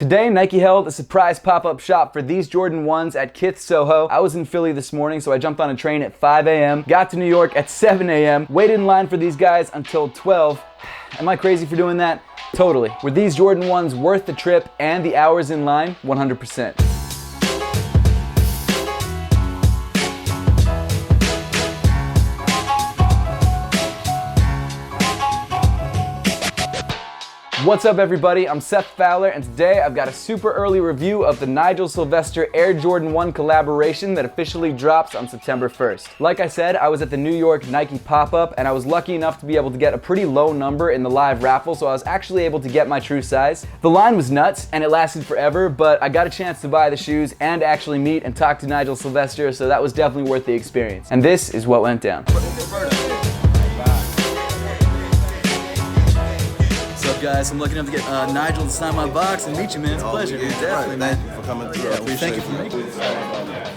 Today, Nike held a surprise pop-up shop for these Jordan 1s at Kith, Soho. I was in Philly this morning, so I jumped on a train at 5 a.m., got to New York at 7 a.m., waited in line for these guys until 12. Am I crazy for doing that? Totally. Were these Jordan 1s worth the trip and the hours in line? 100%. What's up everybody, I'm Seth Fowler, and today I've got a super early review of the Nigel Sylvester Air Jordan 1 collaboration that officially drops on September 1st. Like I said, I was at the New York Nike pop-up, and I was lucky enough to be able to get a pretty low number in the live raffle, so I was actually able to get my true size. The line was nuts, and it lasted forever, but I got a chance to buy the shoes and actually meet and talk to Nigel Sylvester, so that was definitely worth the experience. And this is what went down. What's up, guys? I'm lucky enough to get Nigel to sign my box and meet you, man. It's a pleasure, dude. Definitely, man. Thank you for coming through. Thank you for making it.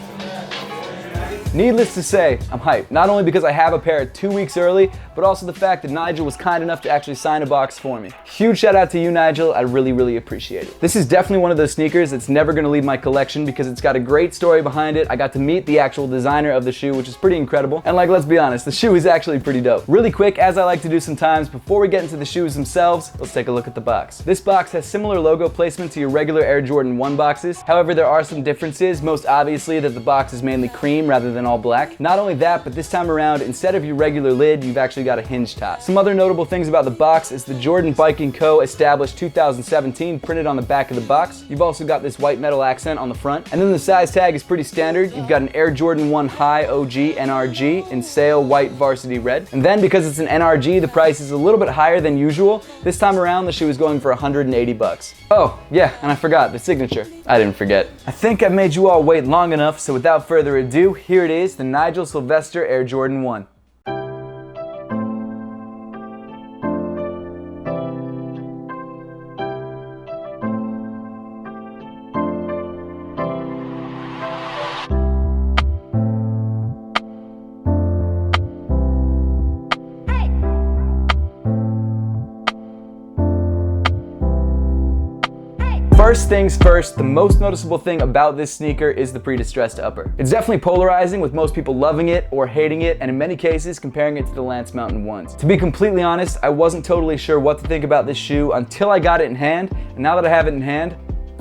Needless to say, I'm hyped. Not only because I have a pair 2 weeks early, but also the fact that Nigel was kind enough to actually sign a box for me. Huge shout out to you, Nigel. I really appreciate it. This is definitely one of those sneakers that's never gonna leave my collection because it's got a great story behind it. I got to meet the actual designer of the shoe, which is pretty incredible. And like, let's be honest, the shoe is actually pretty dope. Really quick, as I like to do sometimes, before we get into the shoes themselves, let's take a look at the box. This box has similar logo placement to your regular Air Jordan 1 boxes. However, there are some differences, most obviously that the box is mainly cream rather than all black. Not only that, but this time around, instead of your regular lid, you've actually got a hinge top. Some other notable things about the box is the Jordan Biking Co. established 2017 printed on the back of the box. You've also got this white metal accent on the front. And then the size tag is pretty standard. You've got an Air Jordan 1 High OG NRG in sail white varsity red. And then because it's an NRG, the price is a little bit higher than usual. This time around, the shoe is going for 180 bucks. Oh, yeah, and I forgot the signature. I didn't forget. I think I've made you all wait long enough, so without further ado, here it is, the Nigel Sylvester Air Jordan 1. First things first, the most noticeable thing about this sneaker is the pre-distressed upper. It's definitely polarizing, with most people loving it or hating it, and in many cases comparing it to the Lance Mountain 1s. To be completely honest, I wasn't totally sure what to think about this shoe until I got it in hand, and now that I have it in hand,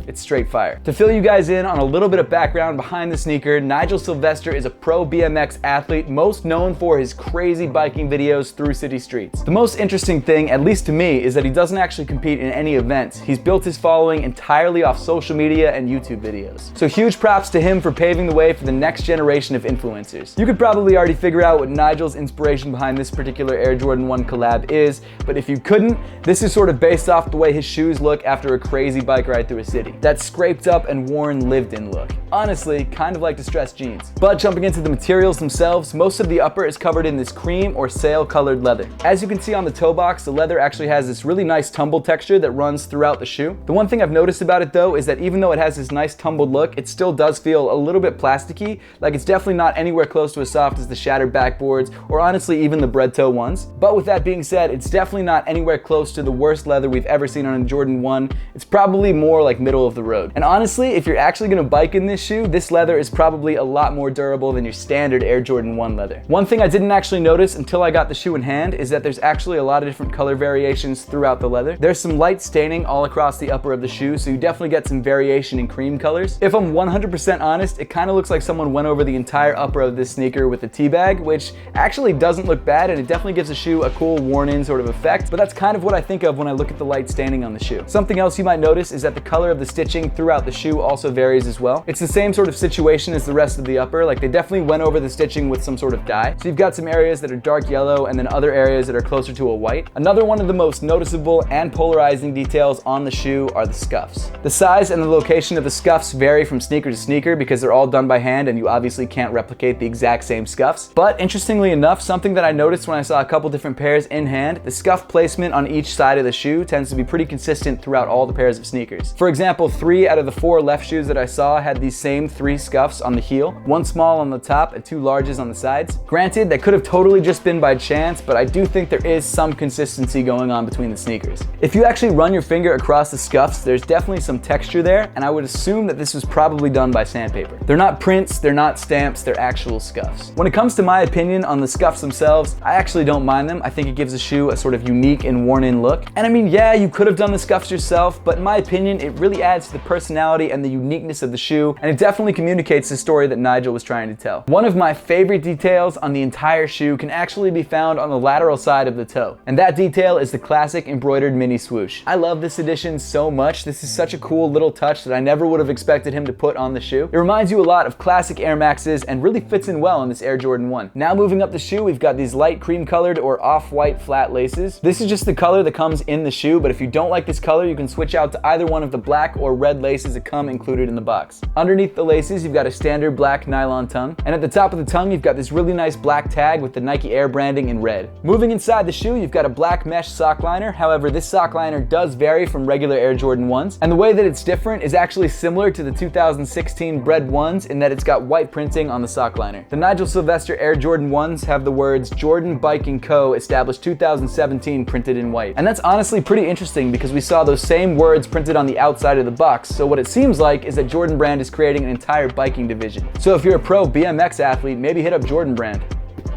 it's straight fire. To fill you guys in on a little bit of background behind the sneaker, Nigel Sylvester is a pro BMX athlete most known for his crazy biking videos through city streets. The most interesting thing, at least to me, is that he doesn't actually compete in any events. He's built his following entirely off social media and YouTube videos. So huge props to him for paving the way for the next generation of influencers. You could probably already figure out what Nigel's inspiration behind this particular Air Jordan 1 collab is, but if you couldn't, this is sort of based off the way his shoes look after a crazy bike ride through a city. That scraped up and worn lived-in look. Honestly, kind of like distressed jeans. But jumping into the materials themselves, most of the upper is covered in this cream or sail colored leather. As you can see on the toe box, the leather actually has this really nice tumbled texture that runs throughout the shoe. The one thing I've noticed about it though is that even though it has this nice tumbled look, it still does feel a little bit plasticky, like it's definitely not anywhere close to as soft as the shattered backboards or honestly even the bread toe ones. But with that being said, it's definitely not anywhere close to the worst leather we've ever seen on a Jordan 1. It's probably more like middle of the road. And honestly, if you're actually gonna bike in this shoe, this leather is probably a lot more durable than your standard Air Jordan 1 leather. One thing I didn't actually notice until I got the shoe in hand is that there's actually a lot of different color variations throughout the leather. There's some light staining all across the upper of the shoe, so you definitely get some variation in cream colors. If I'm 100% honest, it kind of looks like someone went over the entire upper of this sneaker with a tea bag, which actually doesn't look bad, and it definitely gives the shoe a cool worn-in sort of effect, but that's kind of what I think of when I look at the light staining on the shoe. Something else you might notice is that the color of the stitching throughout the shoe also varies as well. It's the same sort of situation as the rest of the upper, like they definitely went over the stitching with some sort of dye. So you've got some areas that are dark yellow and then other areas that are closer to a white. Another one of the most noticeable and polarizing details on the shoe are the scuffs. The size and the location of the scuffs vary from sneaker to sneaker because they're all done by hand and you obviously can't replicate the exact same scuffs. But interestingly enough, something that I noticed when I saw a couple different pairs in hand, the scuff placement on each side of the shoe tends to be pretty consistent throughout all the pairs of sneakers. For example, example, 3 out of the 4 left shoes that I saw had these same 3 scuffs on the heel, 1 small on the top and 2 larges on the sides. Granted, that could have totally just been by chance, but I do think there is some consistency going on between the sneakers. If you actually run your finger across the scuffs, there's definitely some texture there, and I would assume that this was probably done by sandpaper. They're not prints, they're not stamps, they're actual scuffs. When it comes to my opinion on the scuffs themselves, I actually don't mind them. I think it gives the shoe a sort of unique and worn-in look. And I mean, yeah, you could have done the scuffs yourself, but in my opinion, it really adds to the personality and the uniqueness of the shoe, and it definitely communicates the story that Nigel was trying to tell. One of my favorite details on the entire shoe can actually be found on the lateral side of the toe, and that detail is the classic embroidered mini swoosh. I love this edition so much. This is such a cool little touch that I never would have expected him to put on the shoe. It reminds you a lot of classic Air Maxes and really fits in well on this Air Jordan 1. Now moving up the shoe, we've got these light cream colored or off-white flat laces. This is just the color that comes in the shoe, but if you don't like this color, you can switch out to either one of the black or red laces that come included in the box. Underneath the laces, you've got a standard black nylon tongue, and at the top of the tongue, you've got this really nice black tag with the Nike Air branding in red. Moving inside the shoe, you've got a black mesh sock liner. However, this sock liner does vary from regular Air Jordan 1s, and the way that it's different is actually similar to the 2016 Bred 1s in that it's got white printing on the sock liner. The Nigel Sylvester Air Jordan 1s have the words Jordan Biking Co. established 2017 printed in white. And that's honestly pretty interesting because we saw those same words printed on the outside of the box, so what it seems like is that Jordan Brand is creating an entire biking division. So if you're a pro BMX athlete, maybe hit up Jordan Brand.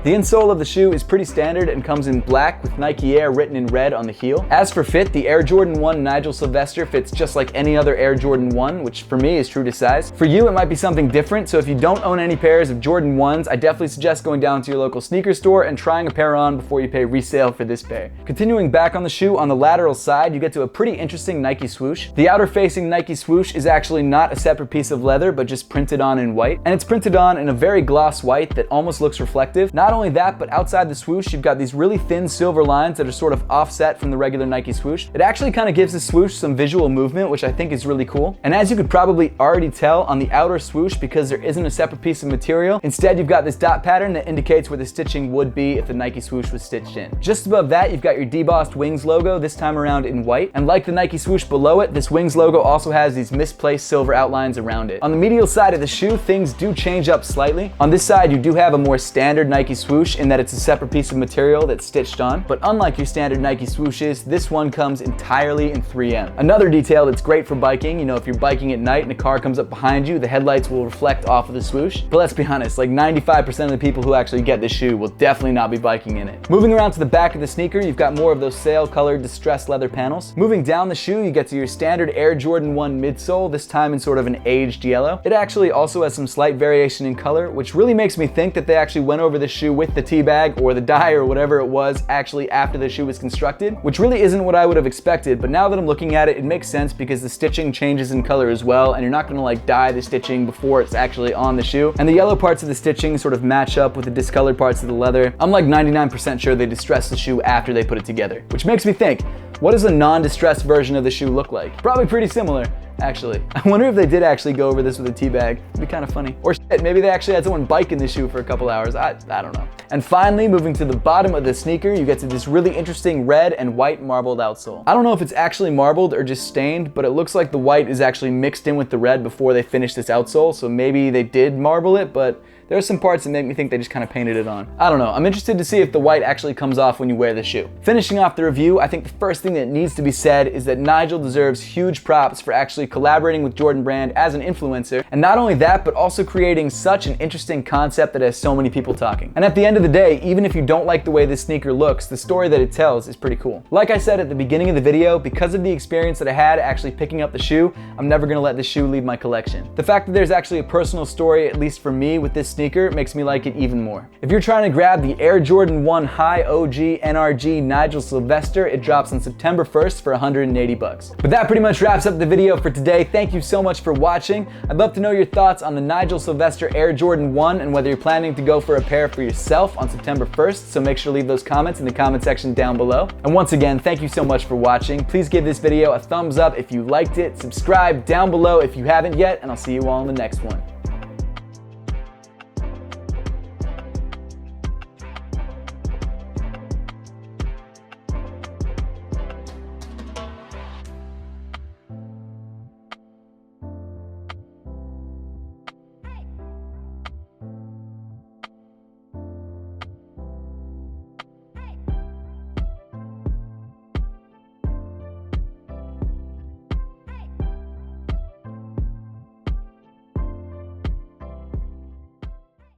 The insole of the shoe is pretty standard and comes in black with Nike Air written in red on the heel. As for fit, the Air Jordan 1 Nigel Sylvester fits just like any other Air Jordan 1, which for me is true to size. For you, it might be something different, so if you don't own any pairs of Jordan 1s, I definitely suggest going down to your local sneaker store and trying a pair on before you pay resale for this pair. Continuing back on the shoe, on the lateral side, you get to a pretty interesting Nike swoosh. The outer facing Nike swoosh is actually not a separate piece of leather, but just printed on in white, and it's printed on in a very gloss white that almost looks reflective. Not only that, but outside the swoosh, you've got these really thin silver lines that are sort of offset from the regular Nike swoosh. It actually kind of gives the swoosh some visual movement, which I think is really cool. And as you could probably already tell on the outer swoosh, because there isn't a separate piece of material, instead you've got this dot pattern that indicates where the stitching would be if the Nike swoosh was stitched in. Just above that, you've got your debossed Wings logo, this time around in white. And like the Nike swoosh below it, this Wings logo also has these misplaced silver outlines around it. On the medial side of the shoe, things do change up slightly. On this side, you do have a more standard Nike swoosh in that it's a separate piece of material that's stitched on, but unlike your standard Nike swooshes, this one comes entirely in 3M. Another detail that's great for biking, you know, if you're biking at night and a car comes up behind you, the headlights will reflect off of the swoosh. But let's be honest, like 95% of the people who actually get this shoe will definitely not be biking in it. Moving around to the back of the sneaker, you've got more of those sail colored distressed leather panels. Moving down the shoe, you get to your standard Air Jordan 1 midsole, this time in sort of an aged yellow. It actually also has some slight variation in color, which really makes me think that they actually went over the shoe with the tea bag or the dye or whatever it was actually after the shoe was constructed, which really isn't what I would have expected, but now that I'm looking at it, it makes sense because the stitching changes in color as well, and you're not gonna like dye the stitching before it's actually on the shoe. And the yellow parts of the stitching sort of match up with the discolored parts of the leather. I'm like 99% sure they distressed the shoe after they put it together, which makes me think, what does a non-distressed version of the shoe look like? Probably pretty similar. Actually, I wonder if they did actually go over this with a tea bag. It'd be kind of funny. Or shit, maybe they actually had someone bike in the shoe for a couple hours. I don't know. And finally, moving to the bottom of the sneaker, you get to this really interesting red and white marbled outsole. I don't know if it's actually marbled or just stained, but it looks like the white is actually mixed in with the red before they finished this outsole, so maybe they did marble it, but there are some parts that make me think they just kind of painted it on. I don't know. I'm interested to see if the white actually comes off when you wear the shoe. Finishing off the review, I think the first thing that needs to be said is that Nigel deserves huge props for actually collaborating with Jordan Brand as an influencer, and not only that, but also creating such an interesting concept that has so many people talking. And at the end of the day, even if you don't like the way this sneaker looks, the story that it tells is pretty cool. Like I said at the beginning of the video, because of the experience that I had actually picking up the shoe, I'm never gonna let this shoe leave my collection. The fact that there's actually a personal story, at least for me, with this sneaker makes me like it even more. If you're trying to grab the Air Jordan 1 High OG NRG Nigel Sylvester, it drops on September 1st for 180 bucks. But that pretty much wraps up the video for today. Thank you so much for watching. I'd love to know your thoughts on the Nigel Sylvester Air Jordan 1 and whether you're planning to go for a pair for yourself on September 1st, so make sure to leave those comments in the comment section down below. And once again, thank you so much for watching. Please give this video a thumbs up if you liked it, subscribe down below if you haven't yet, and I'll see you all in the next one.